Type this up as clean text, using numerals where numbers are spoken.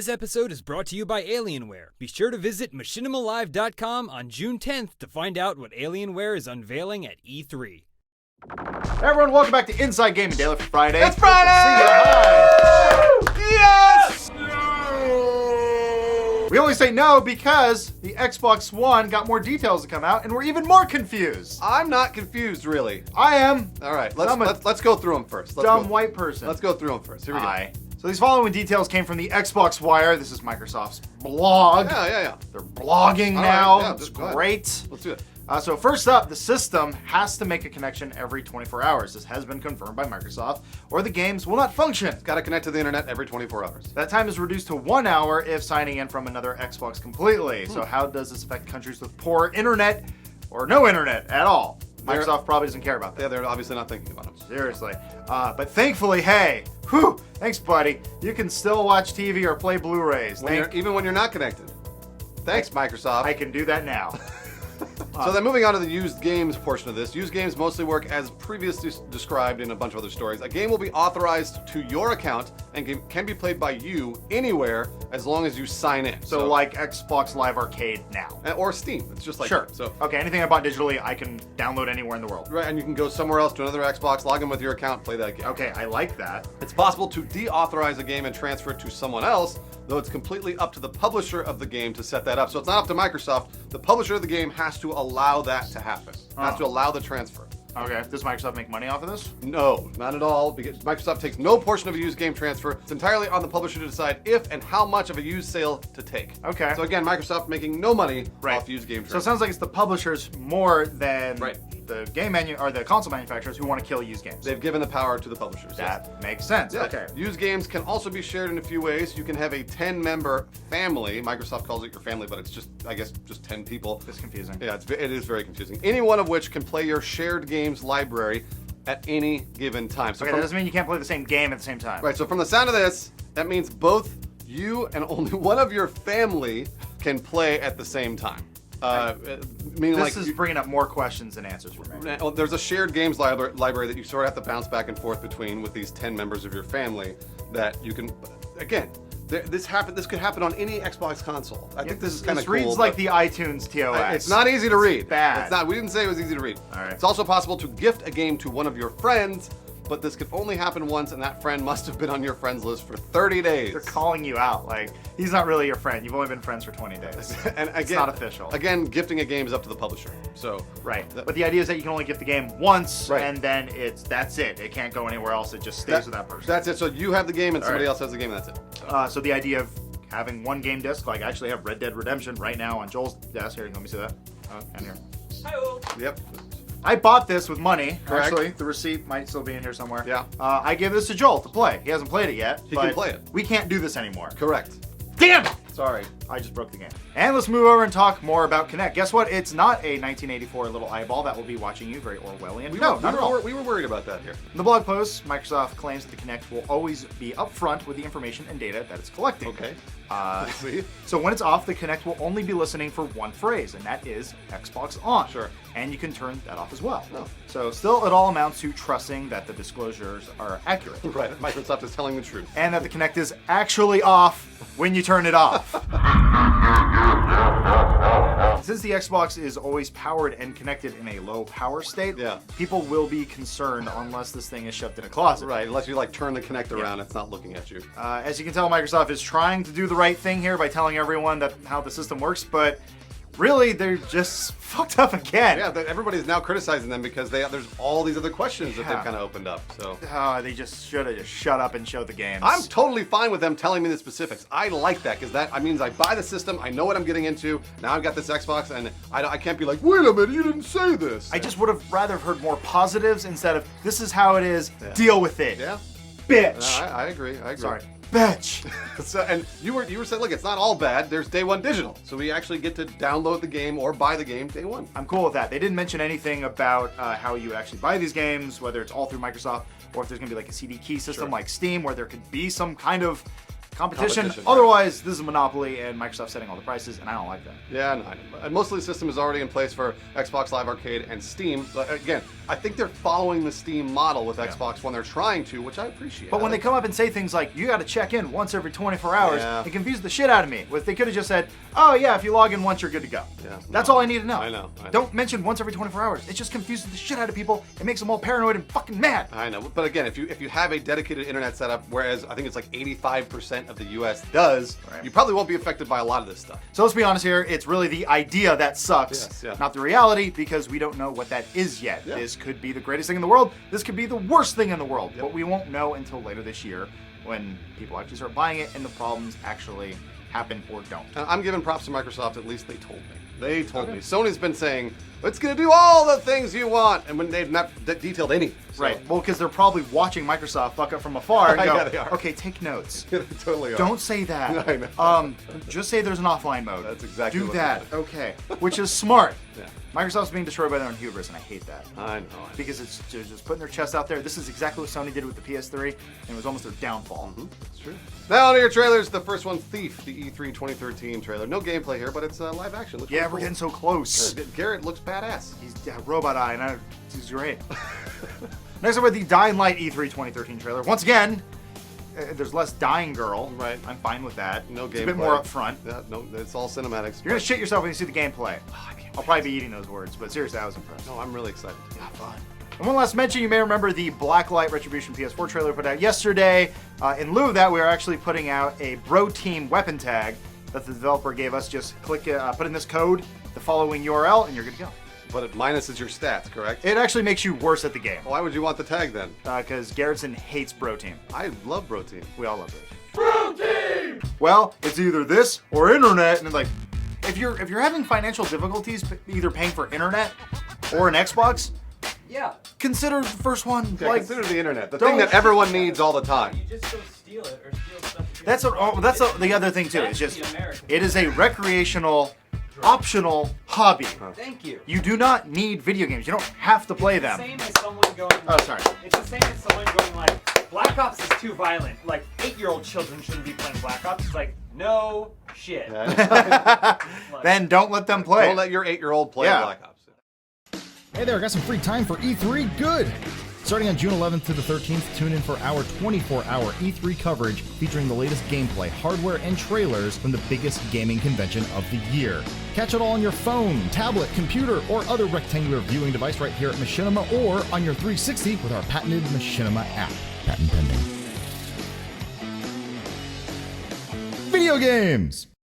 This episode is brought to you by Alienware. Be sure to visit machinimalive.com on June 10th to find out what Alienware is unveiling at E3. Hey everyone, welcome back to Inside Gaming Daily for Friday. It's Friday! Yes! We only say no because the Xbox One got more details to come out, and we're even more confused. I'm not confused, really. I am. All right, I'm a let's go through them first. dumb white person. Let's go through them first. Here we go. Aye. So these following details came from the Xbox Wire. This is Microsoft's blog. Yeah. They're blogging All right, now. yeah, It's go ahead. great. Let's do it. So first up, the system has to make a connection every 24 hours. This has been confirmed by Microsoft, or the games will not function. Got to connect to the internet every 24 hours. That time is reduced to 1 hour if signing in from another Xbox completely. So how does this affect countries with poor internet or no internet at all? Microsoft probably doesn't care about that. Yeah, they're obviously not thinking about it. Seriously. But thankfully, hey, thanks buddy, you can still watch TV or play Blu-rays. Even when you're not connected. Thanks, Microsoft. I can do that now. So then moving on to the used games portion of this. Used games mostly work as previously described in a bunch of other stories. A game will be authorized to your account and can be played by you anywhere as long as you sign in. So like Xbox Live Arcade now. Or Steam. It's just like Sure. that. So Okay, anything I bought digitally, I can download anywhere in the world. right, and you can go somewhere else to another Xbox, log in with your account, play that game. Okay, I like that. It's possible to deauthorize a game and transfer it to someone else, though it's completely up to the publisher of the game to set that up. So it's not up to Microsoft. The publisher of the game has to allow that to happen. Has to allow the transfer. Okay, does Microsoft make money off of this? No, not at all, because Microsoft takes no portion of a used game transfer. It's entirely on the publisher to decide if and how much of a used sale to take. Okay. So again, Microsoft making no money Right. off used game So it transfer. sounds like it's the publishers more than Right. the game or the console manufacturers who want to kill used games. They've given the power to the publishers. yes. That makes sense. Yeah. Okay. Used games can also be shared in a few ways. You can have a 10-member family. Microsoft calls it your family, but it's just, I guess, just 10 people. It's confusing. Yeah, it is very confusing. Any one of which can play your shared games library at any given time. So Okay, that doesn't mean you can't play the same game at the same time. right, so from the sound of this, that means both you and only one of your family can play at the same time. Meaning This like is bringing up more questions than answers for me. there's a shared games library that you sort of have to bounce back and forth between with these 10 members of your family that you can, again, this could happen on any Xbox console. I think this is kind of This reads cool, like but the iTunes TOS. it's not easy to read. bad. It's not. We didn't say it was easy to read. All right. It's also possible to gift a game to one of your friends, but this can only happen once, and that friend must have been on your friends list for 30 days. They're calling you out. Like, he's not really your friend. You've only been friends for 20 days. And again, It's not official. Again, gifting a game is up to the publisher. So Right. But the idea is that you can only gift the game once, Right. and then that's it. It can't go anywhere else. It just stays with that person. That's it. So you have the game, and somebody right. else has the game, and that's it. So. So the idea of having one game disc, like I actually have Red Dead Redemption right now on Joel's desk. Here, let me see that. And here. Yep. I bought this with money. Correct. Actually, the receipt might still be in here somewhere. Yeah. I gave this to Joel to play. He hasn't played it yet. He can but play it. We can't do this anymore. Correct. Damn it! Sorry. I just broke the game. And let's move over and talk more about Kinect. Guess what? It's not a 1984 little eyeball that will be watching you, very Orwellian. Not at all. We were worried about that here. In the blog post, Microsoft claims that the Kinect will always be upfront with the information and data that it's collecting. Okay. See? So when it's off, the Kinect will only be listening for one phrase, and that is Xbox on. Sure. And you can turn that off as well. Oh. So still, it all amounts to trusting that the disclosures are accurate. Right. Microsoft is telling the truth. And that the Kinect is actually off when you turn it off. Since the Xbox is always powered and connected in a low power state, Yeah. people will be concerned unless this thing is shoved in a closet. Right. Unless you like turn the Kinect around, it's not looking at you. As you can tell, Microsoft is trying to do the right thing here by telling everyone that how the system works, but really, they're just fucked up again. Yeah. Everybody's now criticizing them because there's all these other questions that Yeah. they've kind of opened up. So. They just should have just shut up and showed the games. I'm totally fine with them telling me the specifics. I like that because that means I buy the system, I know what I'm getting into. Now I've got this Xbox, and I can't be like, wait a minute, you didn't say this. I just would have rather heard more positives instead of this is how it is. Deal with it, yeah, bitch. I agree. I agree. Sorry, bitch. So, and you were saying, look, it's not all bad. There's day one digital, so we actually get to download the game or buy the game day one. I'm cool with that. They didn't mention anything about how you actually buy these games, whether it's all through Microsoft or if there's gonna be like a CD key system Sure. like Steam, where there could be some kind of competition. Competition. Otherwise, this is a monopoly, and Microsoft's setting all the prices, and I don't like that. Yeah, no, I know. And most of the system is already in place for Xbox Live Arcade and Steam. But again, I think they're following the Steam model with Xbox when they're trying to, which I appreciate. But when they come up and say things like, you got to check in once every 24 hours, Yeah. it confused the shit out of me. They could have just said, oh yeah, if you log in once, you're good to go. Yeah, That's no. all I need to know. I know. Don't mention once every 24 hours. It just confuses the shit out of people. It makes them all paranoid and fucking mad. I know, but again, if you have a dedicated internet setup, whereas I think it's like 85% of the U.S. does, Right. you probably won't be affected by a lot of this stuff. So let's be honest here, it's really the idea that sucks, Yes, yeah. not the reality, because we don't know what that is yet. Yeah. This could be the greatest thing in the world. This could be the worst thing in the world. But we won't know until later this year when people actually start buying it and the problems actually happen or don't. And I'm giving props to Microsoft, at least they told me. They told me. Sony's been saying, it's going to do all the things you want, and when they've not detailed any. So. Right. Well, because they're probably watching Microsoft fuck up from afar and go, Yeah, they are. okay, take notes. They totally are. Don't say that. I know. Just say there's an offline mode. That's exactly Do what that. they Okay. Which is smart. Yeah. Microsoft's being destroyed by their own hubris, and I hate that. I know. Because it's just putting their chest out there. This is exactly what Sony did with the PS3, and it was almost their downfall. That's true. Now on to your trailers. The first one, Thief, the E3 2013 trailer. No gameplay here, but it's live action. Looks Yeah, really we're cool. getting so close. Garrett looks badass. He's robot eye, and he's great. Next up with the Dying Light E3 2013 trailer. Once again, there's less Dying Girl. Right. I'm fine with that. No gameplay. It's a bit more upfront. Yeah, no, it's all cinematics. You're gonna shit yourself when you see the gameplay. I can't I'll probably be eating those words, but seriously, I was impressed. No, I'm really excited. Yeah, fun. And one last mention, you may remember the Blacklight Retribution PS4 trailer put out yesterday. In lieu of that, we are actually putting out a Bro Team weapon tag that the developer gave us. Just click, put in this code, the following URL, and you're good to go. But it minuses your stats, correct? It actually makes you worse at the game. Why would you want the tag then? Because Garrettson hates Bro Team. I love Bro Team. We all love Bro Team. Bro Team! Well, it's either this or internet, and then like, if you're having financial difficulties either paying for internet or an Xbox, Yeah. consider the first one. Yeah, like, consider the internet, the don't- thing that everyone needs all the time. You just go steal it or steal stuff. the other thing too. It's That's just the American. it is a recreational, optional hobby. Thank you. You do not need video games. You don't have to play them. Same as someone going. Oh, sorry. It's the same as someone going like, Black Ops is too violent. Like 8-year-old children shouldn't be playing Black Ops. It's like, no shit. Like, Then don't let them play. Don't let your 8-year-old play Yeah. Black Ops. Hey there, got some free time for E3? Good! Starting on June 11th to the 13th, tune in for our 24-hour E3 coverage featuring the latest gameplay, hardware, and trailers from the biggest gaming convention of the year. Catch it all on your phone, tablet, computer, or other rectangular viewing device right here at Machinima or on your 360 with our patented Machinima app. Patent pending. Video games!